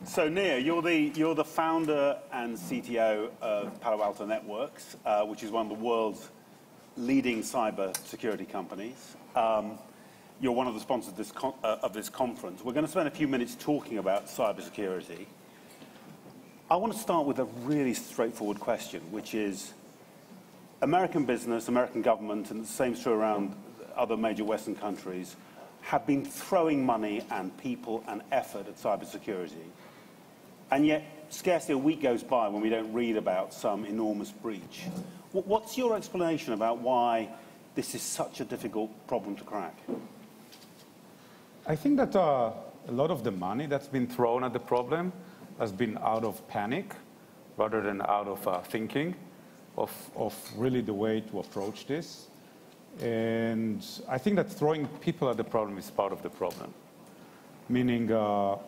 So Nia, you're the founder and CTO of Palo Alto Networks, which is one of the world's leading cyber security companies. You're one of the sponsors of this conference. We're going to spend a few minutes talking about cybersecurity. I want to start with a really straightforward question, which is American business, American government, and the same is true around other major Western countries, have been throwing money and people and effort at cybersecurity. And yet, scarcely a week goes by when we don't read about some enormous breach. What's your explanation about why this is such a difficult problem to crack? I think that a lot of the money that's been thrown at the problem has been out of panic rather than out of thinking of really the way to approach this. And I think that throwing people at the problem is part of the problem. Meaning, our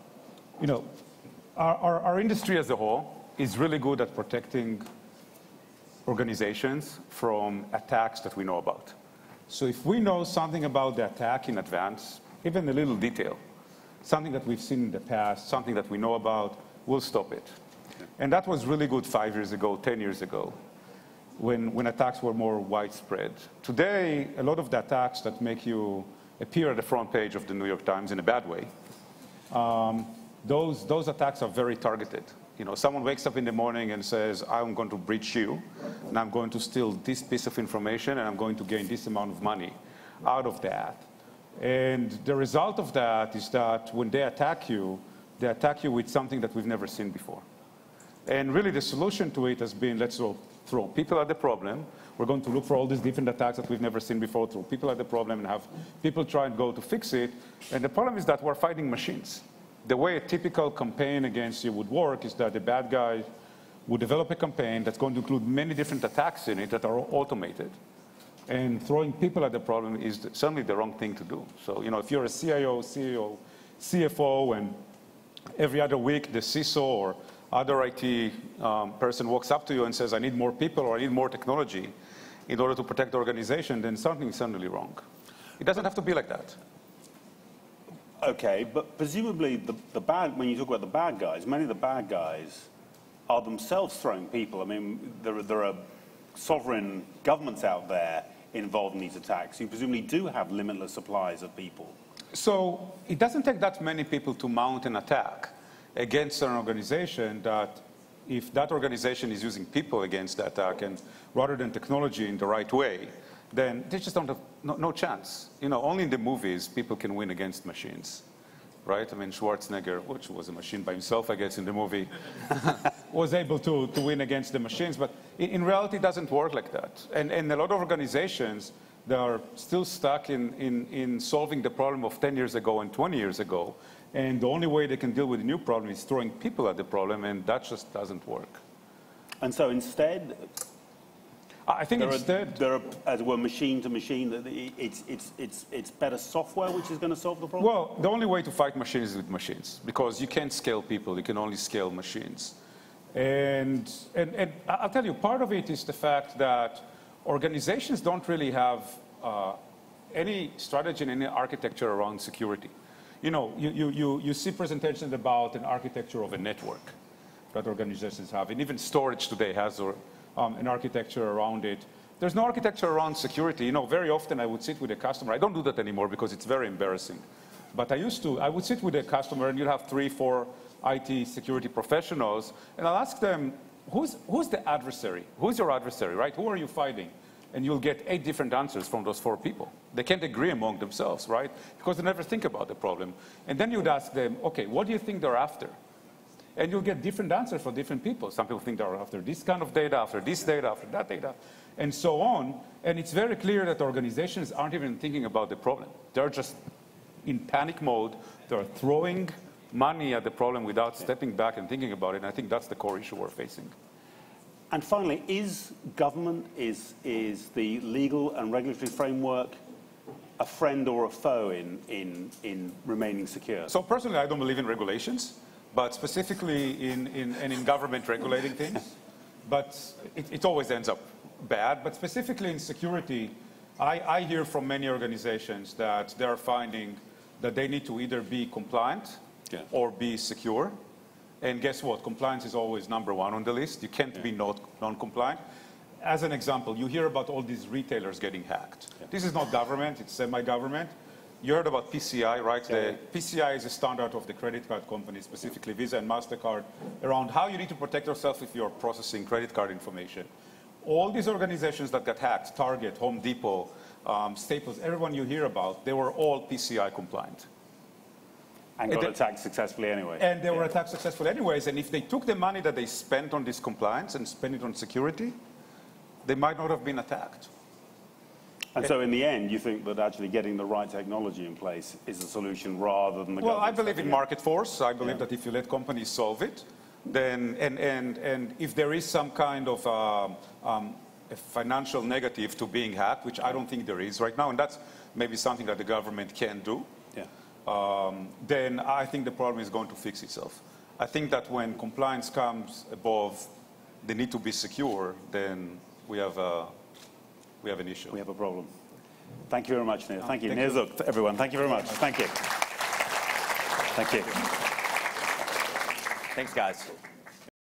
industry as a whole is really good at protecting organizations from attacks that we know about. So if we know something about the attack in advance, even a little detail, something that we've seen in the past, something that we know about, we'll stop it. And that was really good 5 years ago, 10 years ago, when attacks were more widespread. Today, a lot of the attacks that make you appear at the front page of the New York Times in a bad way, those attacks are very targeted. You know, someone wakes up in the morning and says, I'm going to breach you, and I'm going to steal this piece of information, and I'm going to gain this amount of money out of that. And the result of that is that when they attack you with something that we've never seen before. And really the solution to it has been, let's throw people at the problem. We're going to look for all these different attacks that we've never seen before, throw people at the problem and have people try and go to fix it. And the problem is that we're fighting machines. The way a typical campaign against you would work is that the bad guy would develop a campaign that's going to include many different attacks in it that are automated. And throwing people at the problem is certainly the wrong thing to do. So, if you're a CIO, CEO, CFO, and every other week the CISO or other IT person walks up to you and says, I need more people or I need more technology in order to protect the organization, then something is certainly wrong. It doesn't have to be like that. Okay, but presumably when you talk about the bad guys, many of the bad guys are themselves throwing people. I mean, there are sovereign governments out there involved in these attacks who presumably do have limitless supplies of people. So it doesn't take that many people to mount an attack against an organization that if that organization is using people against the attack and rather than technology in the right way, then they just don't have no chance. Only in the movies people can win against machines, right? I mean, Schwarzenegger, which was a machine by himself, I guess, in the movie, was able to win against the machines. But in reality, it doesn't work like that. And a lot of organizations that are still stuck in solving the problem of 10 years ago and 20 years ago. And the only way they can deal with the new problem is throwing people at the problem, and that just doesn't work. And so instead, I think there are, as it were, machine to machine. It's better software which is going to solve the problem. Well, the only way to fight machines is with machines, because you can't scale people. You can only scale machines. And I'll tell you, part of it is the fact that organizations don't really have any strategy and any architecture around security. You see presentations about an architecture of a network that organizations have, and even storage today has an architecture around it. There's no architecture around security. Very often I would sit with a customer. I don't do that anymore because it's very embarrassing. But I used to. I would sit with a customer, and you'd have 3, 4 IT security professionals, and I'll ask them, who's the adversary? Who's your adversary, right? Who are you fighting? And you'll get 8 different answers from those 4 people. They can't agree among themselves, right? Because they never think about the problem. And then you'd ask them, okay, what do you think they're after? And you'll get different answers for different people. Some people think they're after this kind of data, after this data, after that data, and so on. And it's very clear that organizations aren't even thinking about the problem. They're just in panic mode. They're throwing money at the problem without stepping back and thinking about it. And I think that's the core issue we're facing. And finally, is government, is the legal and regulatory framework a friend or a foe in remaining secure? So personally, I don't believe in regulations, but specifically in government regulating things. But it always ends up bad. But specifically in security, I hear from many organizations that they're finding that they need to either be compliant or be secure. And guess what? Compliance is always #1 on the list. You can't be non-compliant. As an example, you hear about all these retailers getting hacked. Yeah. This is not government, it's semi-government. You heard about PCI, right? The PCI is a standard of the credit card companies, specifically Visa and MasterCard, around how you need to protect yourself if you're processing credit card information. All these organizations that got hacked, Target, Home Depot, Staples, everyone you hear about, they were all PCI compliant. And got attacked successfully anyway. And they were attacked successfully anyways. And if they took the money that they spent on this compliance and spent it on security, they might not have been attacked. And so in the end, you think that actually getting the right technology in place is the solution rather than the government? Well, I believe in market force. I believe that if you let companies solve it, then, and if there is some kind of a financial negative to being hacked, which I don't think there is right now, and that's maybe something that the government can do, then I think the problem is going to fix itself. I think that when compliance comes above the need to be secure, then we have an issue. We have a problem. Thank you very much, Nir. Thank you. Nir Zuk, everyone. Thank you very much. Thank you. Thank you. Thanks, guys.